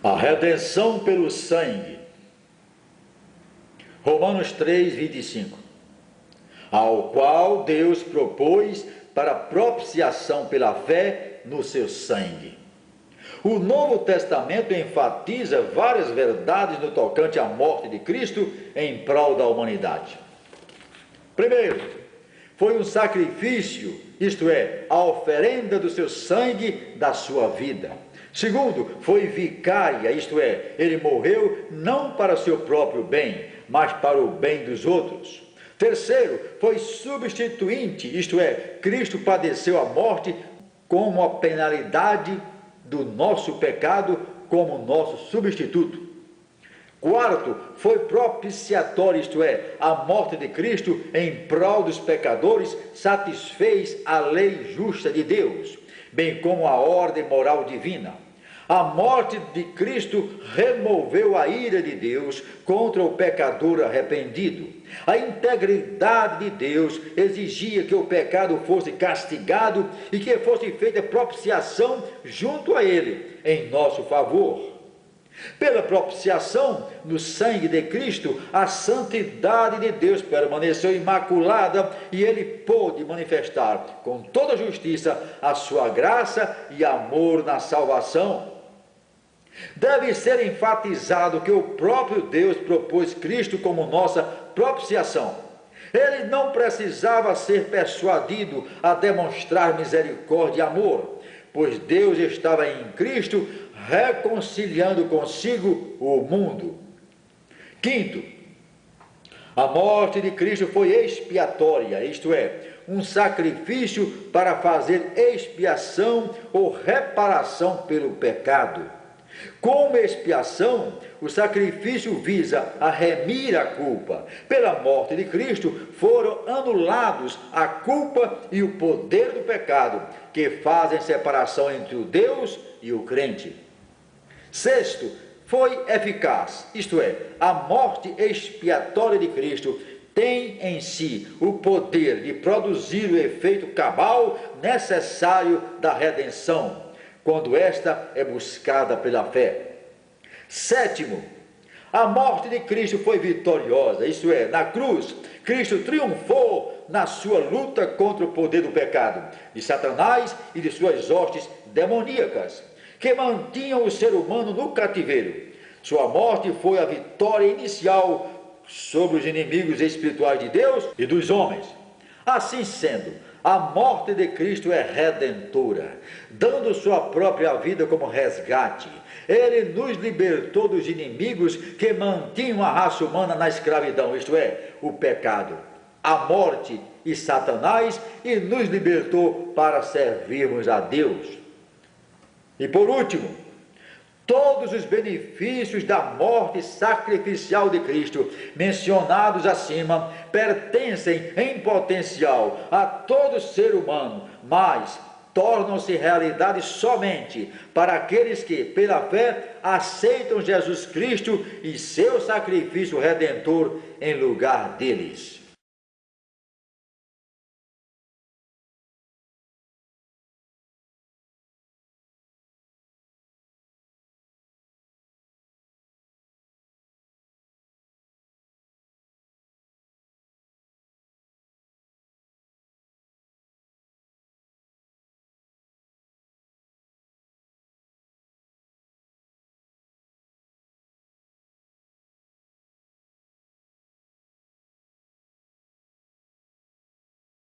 A redenção pelo sangue. Romanos 3, 25. Ao qual Deus propôs para propiciação pela fé no seu sangue. O Novo Testamento enfatiza várias verdades no tocante à morte de Cristo em prol da humanidade. Primeiro, foi um sacrifício, isto é, a oferenda do seu sangue, da sua vida. Segundo, foi vicária, isto é, ele morreu não para o seu próprio bem, mas para o bem dos outros. Terceiro, foi substituinte, isto é, Cristo padeceu a morte como a penalidade do nosso pecado, como nosso substituto. Quarto, foi propiciatório, isto é, a morte de Cristo em prol dos pecadores satisfez a lei justa de Deus, bem como a ordem moral divina. A morte de Cristo removeu a ira de Deus contra o pecador arrependido. A integridade de Deus exigia que o pecado fosse castigado e que fosse feita propiciação junto a Ele, em nosso favor. Pela propiciação no sangue de Cristo, a santidade de Deus permaneceu imaculada e Ele pôde manifestar com toda justiça a sua graça e amor na salvação. Deve ser enfatizado que o próprio Deus propôs Cristo como nossa propiciação. Ele não precisava ser persuadido a demonstrar misericórdia e amor, pois Deus estava em Cristo reconciliando consigo o mundo. Quinto, a morte de Cristo foi expiatória, isto é, um sacrifício para fazer expiação ou reparação pelo pecado. Como expiação, o sacrifício visa a remir a culpa. Pela morte de Cristo foram anulados a culpa e o poder do pecado, que fazem separação entre o Deus e o crente. Sexto, foi eficaz, isto é, a morte expiatória de Cristo tem em si o poder de produzir o efeito cabal necessário da redenção, quando esta é buscada pela fé. Sétimo, a morte de Cristo foi vitoriosa, isto é, na cruz, Cristo triunfou na sua luta contra o poder do pecado, de Satanás e de suas hostes demoníacas, que mantinham o ser humano no cativeiro. Sua morte foi a vitória inicial sobre os inimigos espirituais de Deus e dos homens. Assim sendo, a morte de Cristo é redentora, dando sua própria vida como resgate. Ele nos libertou dos inimigos que mantinham a raça humana na escravidão, isto é, o pecado, a morte e Satanás, e nos libertou para servirmos a Deus. E por último, todos os benefícios da morte sacrificial de Cristo, mencionados acima, pertencem em potencial a todo ser humano, mas tornam-se realidade somente para aqueles que, pela fé, aceitam Jesus Cristo e seu sacrifício redentor em lugar deles.